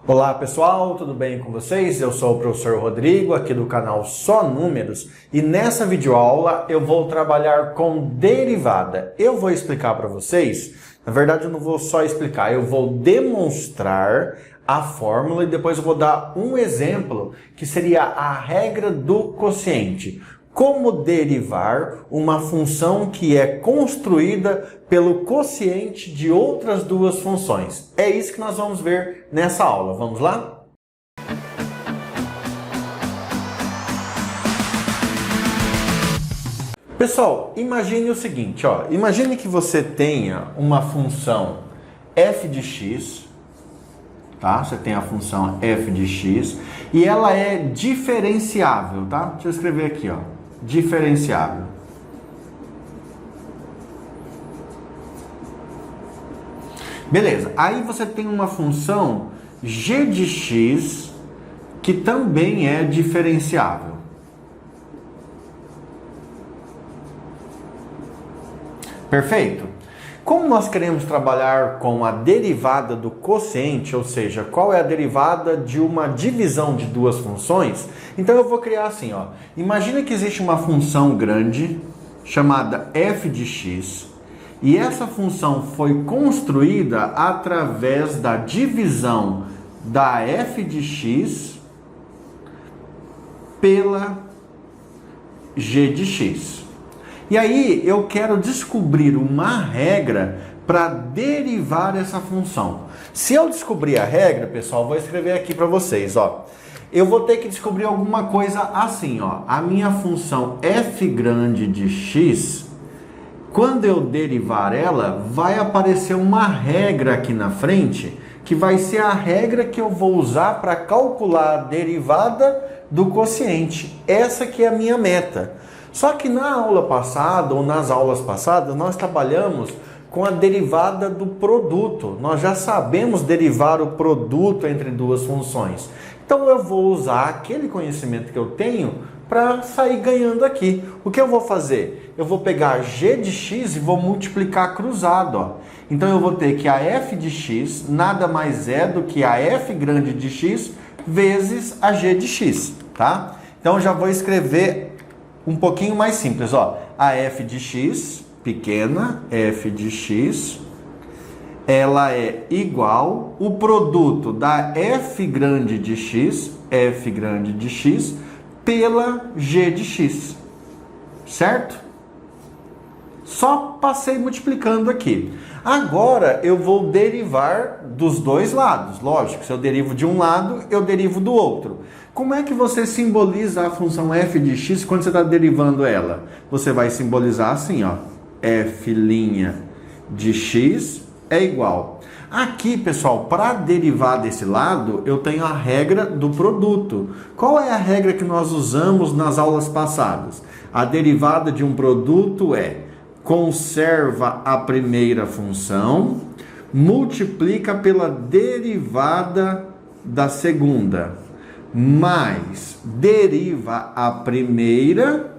Olá pessoal, tudo bem com vocês? Eu sou o professor Rodrigo, aqui do canal Só Números, e nessa videoaula eu vou trabalhar com derivada. Eu vou explicar para vocês, na verdade eu não vou só explicar, eu vou demonstrar a fórmula e depois eu vou dar um exemplo que seria a regra do quociente. Como derivar uma função que é construída pelo quociente de outras duas funções. É isso que nós vamos ver nessa aula. Vamos lá? Pessoal, imagine o seguinte, ó. Imagine que você tenha uma função f de x, tá? Você tem a função f de x e ela é diferenciável, tá? Deixa eu escrever aqui, ó. Diferenciável. Beleza, aí você tem uma função g de x que também é diferenciável. Perfeito? Como nós queremos trabalhar com a derivada do quociente, ou seja, qual é a derivada de uma divisão de duas funções, então eu vou criar assim, ó. Imagina que existe uma função grande chamada f de x, e essa função foi construída através da divisão da f de x pela g de x. E aí eu quero descobrir uma regra para derivar essa função. Se eu descobrir a regra, pessoal, vou escrever aqui para vocês, ó. Eu vou ter que descobrir alguma coisa assim, ó. A minha função f grande de x, quando eu derivar ela, vai aparecer uma regra aqui na frente, que vai ser a regra que eu vou usar para calcular a derivada do quociente. Essa que é a minha meta. Só que na aula passada, ou nas aulas passadas, nós trabalhamos com a derivada do produto. Nós já sabemos derivar o produto entre duas funções. Então eu vou usar aquele conhecimento que eu tenho para sair ganhando aqui. O que eu vou fazer? Eu vou pegar g de x e vou multiplicar cruzado, ó. Então eu vou ter que a f de x nada mais é do que a f grande de x vezes a g de x, tá? Então eu já vou escrever um pouquinho mais simples, ó. A f de x, pequena, f de x, ela é igual o produto da f grande de x, pela g de x, certo? Só passei multiplicando aqui. Agora eu vou derivar dos dois lados. Lógico, se eu derivo de um lado, eu derivo do outro. Como é que você simboliza a função f de x quando você está derivando ela? Você vai simbolizar assim, ó. F' de x é igual. Aqui, pessoal, para derivar desse lado, eu tenho a regra do produto. Qual é a regra que nós usamos nas aulas passadas? A derivada de um produto é: conserva a primeira função, multiplica pela derivada da segunda, mais deriva a primeira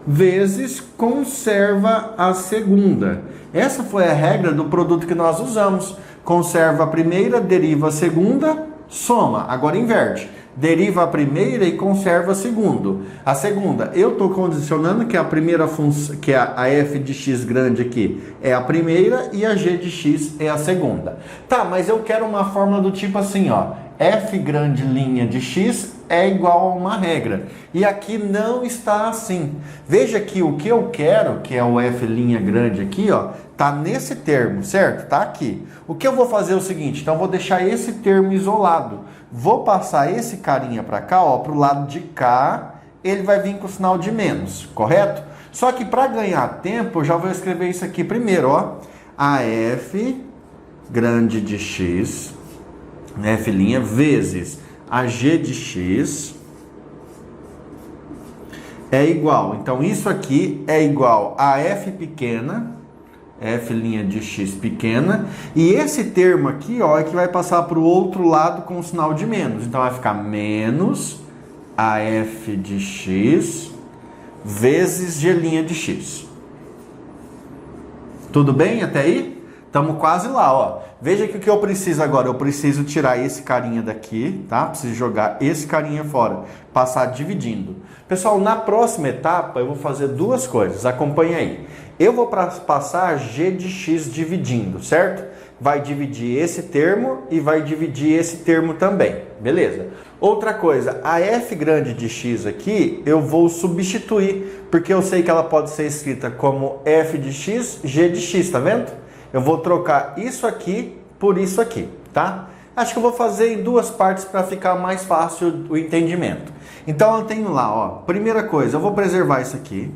vezes conserva a segunda. Essa foi a regra do produto que nós usamos. Conserva a primeira, deriva a segunda, soma. Agora inverte. Deriva a primeira e conserva a segunda. A segunda, eu estou condicionando que a primeira função, que a f de x grande aqui é a primeira e a g de x é a segunda. Tá, mas eu quero uma fórmula do tipo assim, ó. F grande linha de x é igual a uma regra. E aqui não está assim. Veja que o que eu quero, que é o f' grande aqui, ó, tá nesse termo, certo? Tá aqui. O que eu vou fazer é o seguinte, então eu vou deixar esse termo isolado. Vou passar esse carinha para cá, ó, pro lado de cá, ele vai vir com o sinal de menos, correto? Só que para ganhar tempo, eu já vou escrever isso aqui primeiro, ó. A f grande de x, f' vezes a g de x é igual. Então isso aqui é igual a f pequena, f' de x pequena, e esse termo aqui, ó, é que vai passar para o outro lado com o sinal de menos. Então vai ficar menos a f de x vezes g' de x. Tudo bem até aí? Estamos quase lá, ó. veja que o que eu preciso agora, eu preciso tirar esse carinha daqui, tá? Preciso jogar esse carinha fora, passar dividindo. Pessoal, na próxima etapa eu vou fazer duas coisas, acompanha aí. Eu vou passar g de x dividindo, certo? Vai dividir esse termo e vai dividir esse termo também, beleza? Outra coisa, a f grande de x aqui eu vou substituir, porque eu sei que ela pode ser escrita como f de x, g de x, tá vendo? Eu vou trocar isso aqui por isso aqui, tá? Acho que eu vou fazer em duas partes para ficar mais fácil o entendimento. Então eu tenho lá, ó, primeira coisa, eu vou preservar isso aqui,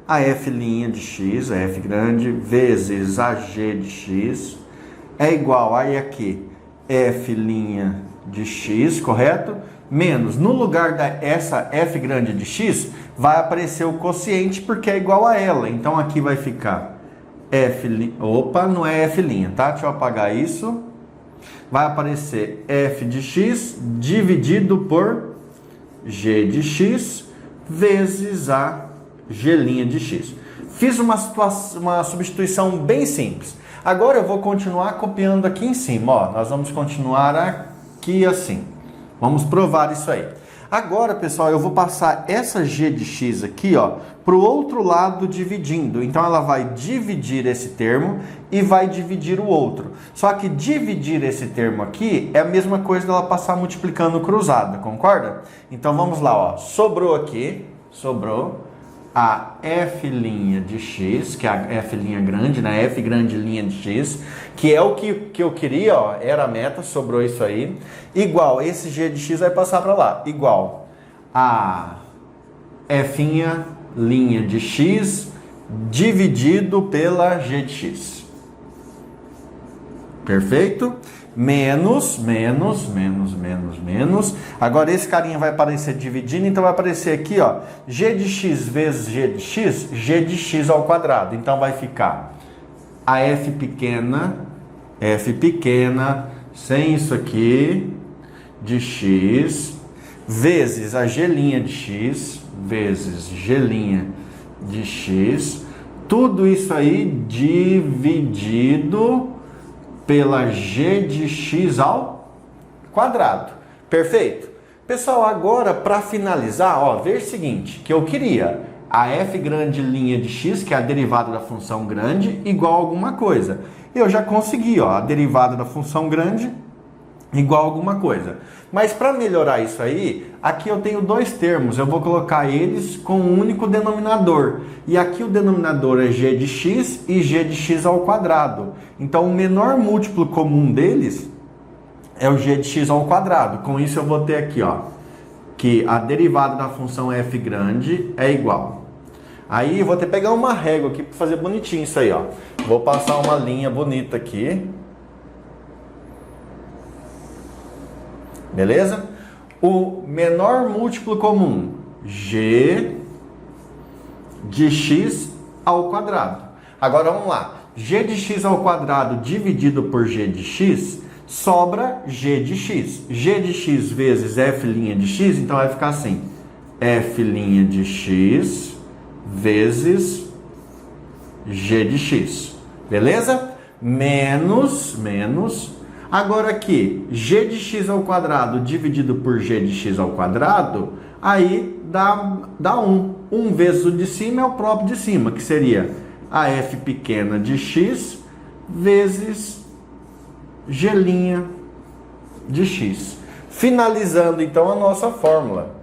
a f' de x, a f grande, vezes a g de x, é igual a aqui, f' de x, correto? Menos, no lugar dessa f grande de x, vai aparecer o quociente porque é igual a ela. Então aqui vai ficar f', opa, não é f', tá? Deixa eu apagar isso. Vai aparecer f de x dividido por g de x vezes a g' de x. Fiz uma substituição bem simples. Agora eu vou continuar copiando aqui em cima, ó. Nós vamos continuar aqui assim. Vamos provar isso aí. Agora, pessoal, eu vou passar essa g de x aqui, ó, para o outro lado dividindo. Então ela vai dividir esse termo e vai dividir o outro. Só que dividir esse termo aqui é a mesma coisa dela passar multiplicando cruzada, concorda? Então vamos lá, ó. Sobrou aqui, sobrou a f' de x, que é a f' grande, né? F grande linha de x, que é o que eu queria, ó, era a meta, sobrou isso aí, igual, esse g de x vai passar para lá, igual a f' de x dividido pela g de x. Perfeito? Menos. Agora esse carinha vai aparecer dividindo, então vai aparecer aqui, ó, g de x vezes g de x ao quadrado. Então vai ficar a f pequena, sem isso aqui, de x, vezes a g' de x, vezes g' de x, tudo isso aí dividido pela g de x ao quadrado. Perfeito? Pessoal, agora para finalizar, ó, veja o seguinte, que eu queria a f grande linha de x, que é a derivada da função grande, igual a alguma coisa. Eu já consegui, ó, a derivada da função grande igual a alguma coisa. Mas para melhorar isso aí, aqui eu tenho dois termos, eu vou colocar eles com um único denominador. E aqui o denominador é g de x e g de x ao quadrado. Então o menor múltiplo comum deles é o g de x ao quadrado. Com isso eu vou ter aqui, ó, que a derivada da função f grande é igual. Aí eu vou ter que pegar uma régua aqui para fazer bonitinho isso aí, ó. Vou passar uma linha bonita aqui. Beleza? O menor múltiplo comum, g de x ao quadrado. Agora vamos lá. G de x ao quadrado dividido por g de x, sobra g de x. G de x vezes f' de x, então vai ficar assim. F' de x vezes g de x. Beleza? Menos. Agora aqui, g de x ao quadrado dividido por g de x ao quadrado, aí dá 1. 1 vezes o de cima é o próprio de cima, que seria a f pequena de x vezes g' de x. Finalizando então a nossa fórmula.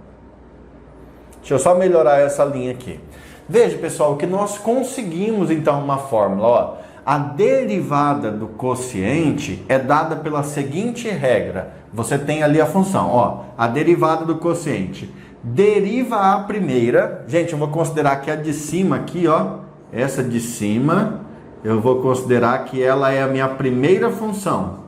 Deixa eu só melhorar essa linha aqui. Veja, pessoal, que nós conseguimos então uma fórmula, ó. A derivada do quociente é dada pela seguinte regra. Você tem ali a função, ó, a derivada do quociente. Deriva a primeira. Gente, eu vou considerar que a de cima aqui, ó, essa de cima, eu vou considerar que ela é a minha primeira função.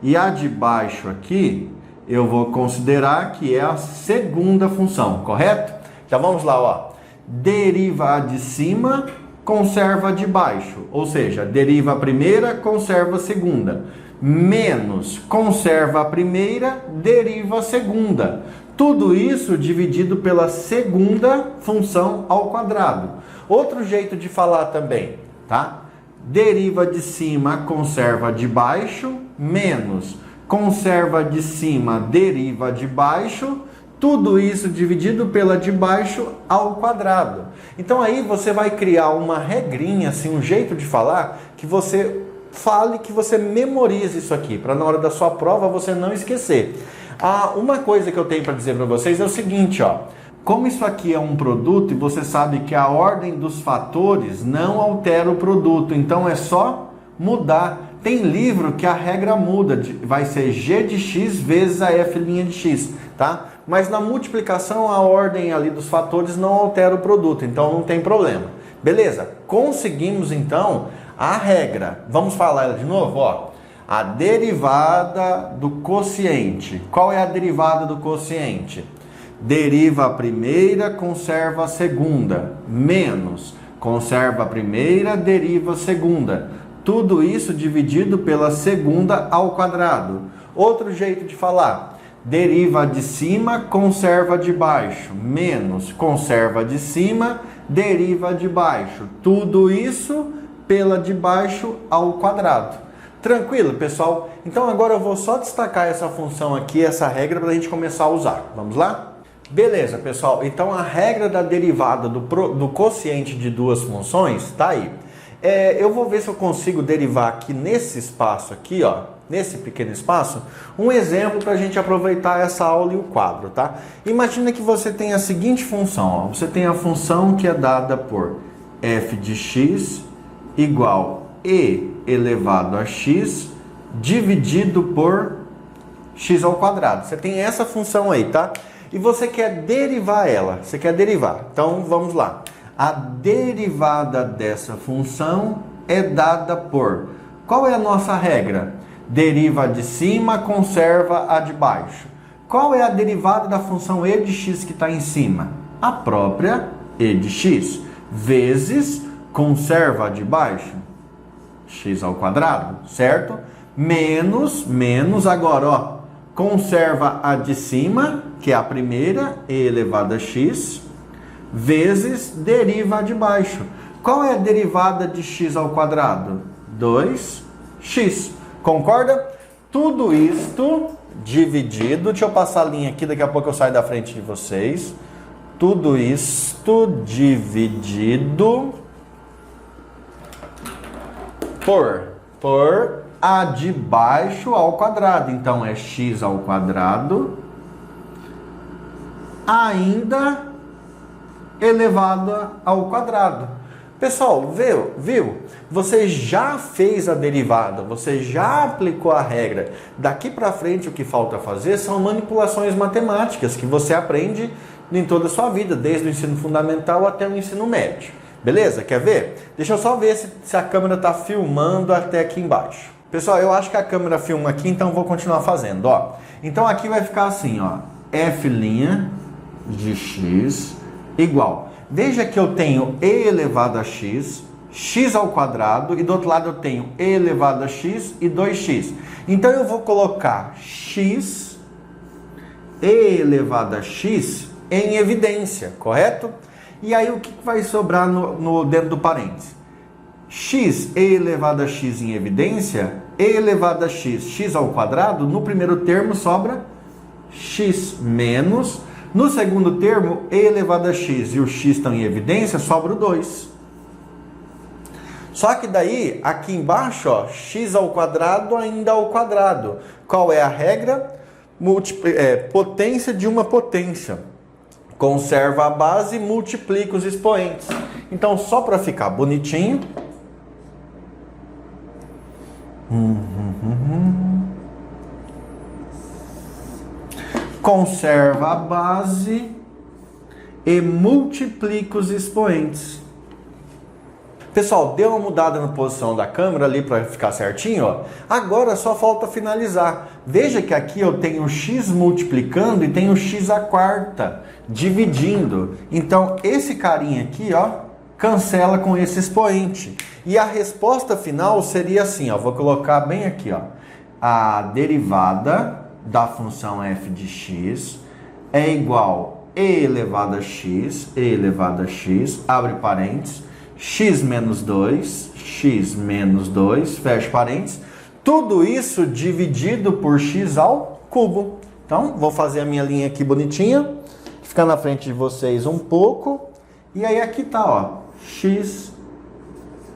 E a de baixo aqui, eu vou considerar que é a segunda função, correto? Então vamos lá, ó. Deriva a de cima, conserva a de baixo, ou seja, deriva a primeira, conserva a segunda, menos conserva a primeira, deriva a segunda. Tudo isso dividido pela segunda função ao quadrado. Outro jeito de falar também, tá? Deriva de cima, conserva a de baixo, menos conserva de cima, deriva de baixo, tudo isso dividido pela de baixo ao quadrado. Então aí você vai criar uma regrinha, assim, um jeito de falar, que você fale, que você memorize isso aqui, para na hora da sua prova você não esquecer. Uma coisa que eu tenho para dizer para vocês é o seguinte, ó. Como isso aqui é um produto e você sabe que a ordem dos fatores não altera o produto, então é só mudar. Tem livro que a regra muda, vai ser g de x vezes a f' de x, tá? Mas na multiplicação a ordem ali dos fatores não altera o produto, então não tem problema. Beleza, conseguimos então a regra. Vamos falar ela de novo, ó. A derivada do quociente. Qual é a derivada do quociente? Deriva a primeira, conserva a segunda, menos conserva a primeira, deriva a segunda. Tudo isso dividido pela segunda ao quadrado. Outro jeito de falar, deriva de cima, conserva de baixo, menos conserva de cima, deriva de baixo. Tudo isso pela de baixo ao quadrado. Tranquilo, pessoal? Então agora eu vou só destacar essa função aqui, essa regra, para a gente começar a usar. Vamos lá? Beleza, pessoal. Então a regra da derivada do quociente de duas funções está aí. Eu vou ver se eu consigo derivar aqui nesse espaço aqui, ó, nesse pequeno espaço, um exemplo para a gente aproveitar essa aula e o quadro, tá? Imagina que você tem a seguinte função, ó. Você tem a função que é dada por f de x igual e elevado a x dividido por x ao quadrado. Você tem essa função aí, tá? E você quer derivar ela, você quer derivar. Então vamos lá. A derivada dessa função é dada por... Qual é a nossa regra? Deriva de cima, conserva a de baixo. Qual é a derivada da função e de x que está em cima? A própria e de x, vezes conserva a de baixo, x ao quadrado, certo? Menos agora, ó, conserva a de cima, que é a primeira, e elevado a x, vezes deriva a de baixo. Qual é a derivada de x ao quadrado? 2x. Concorda? Tudo isto dividido, deixa eu passar a linha aqui, daqui a pouco eu saio da frente de vocês. Tudo isto dividido por a de baixo ao quadrado. Então é x ao quadrado ainda elevado ao quadrado. Pessoal, viu? Você já fez a derivada, você já aplicou a regra. Daqui para frente o que falta fazer são manipulações matemáticas que você aprende em toda a sua vida, desde o ensino fundamental até o ensino médio. Beleza? Quer ver? Deixa eu só ver se a câmera está filmando até aqui embaixo. Pessoal, eu acho que a câmera filma aqui, então vou continuar fazendo, ó. Então aqui vai ficar assim, ó, f' de x igual. Veja que eu tenho e elevado a x, x ao quadrado, e do outro lado eu tenho e elevado a x e 2x. Então eu vou colocar x e elevado a x em evidência, correto? E aí o que vai sobrar dentro do parênteses? X e elevado a x em evidência, e elevado a x, x ao quadrado, no primeiro termo sobra x menos, no segundo termo, e elevado a x e o x estão em evidência, sobra o 2. Só que daí, aqui embaixo, ó, x ao quadrado ainda ao quadrado. Qual é a regra? Potência de uma potência. Conserva a base e multiplica os expoentes. Então, só para ficar bonitinho... Conserva a base e multiplica os expoentes. Pessoal, deu uma mudada na posição da câmera ali para ficar certinho, ó. Agora só falta finalizar. Veja que aqui eu tenho x multiplicando e tenho x à quarta dividindo. Então esse carinha aqui, ó, cancela com esse expoente. E a resposta final seria assim, ó, vou colocar bem aqui, ó. A derivada da função f de x é igual a e elevado a x, abre parênteses, x menos 2, fecha parênteses, Tudo isso dividido por x ao cubo. Então, vou fazer a minha linha aqui bonitinha, ficar na frente de vocês um pouco. E aí aqui tá, ó, x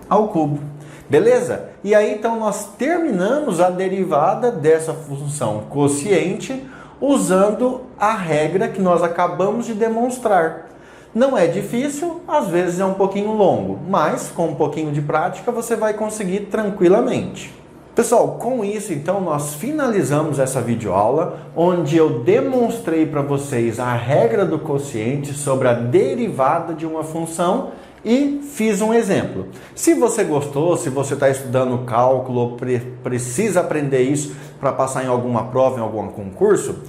ao cubo. Beleza? E aí, então, nós terminamos a derivada dessa função quociente usando a regra que nós acabamos de demonstrar. Não é difícil, às vezes é um pouquinho longo, mas com um pouquinho de prática você vai conseguir tranquilamente. Pessoal, com isso, então, nós finalizamos essa videoaula, onde eu demonstrei para vocês a regra do quociente sobre a derivada de uma função e fiz um exemplo. Se você gostou, se você está estudando cálculo ou precisa aprender isso para passar em alguma prova, em algum concurso,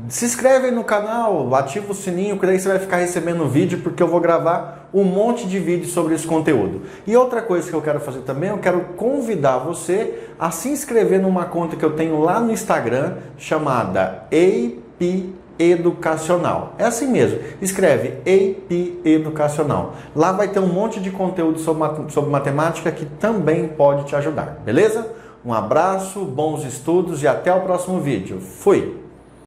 se inscreve aí no canal, ativa o sininho, que daí você vai ficar recebendo vídeo, porque eu vou gravar um monte de vídeos sobre esse conteúdo. E outra coisa que eu quero fazer também, eu quero convidar você a se inscrever numa conta que eu tenho lá no Instagram, chamada AP Educacional. É assim mesmo, escreve AP Educacional. Lá vai ter um monte de conteúdo sobre matemática que também pode te ajudar, beleza? Um abraço, bons estudos e até o próximo vídeo. Fui!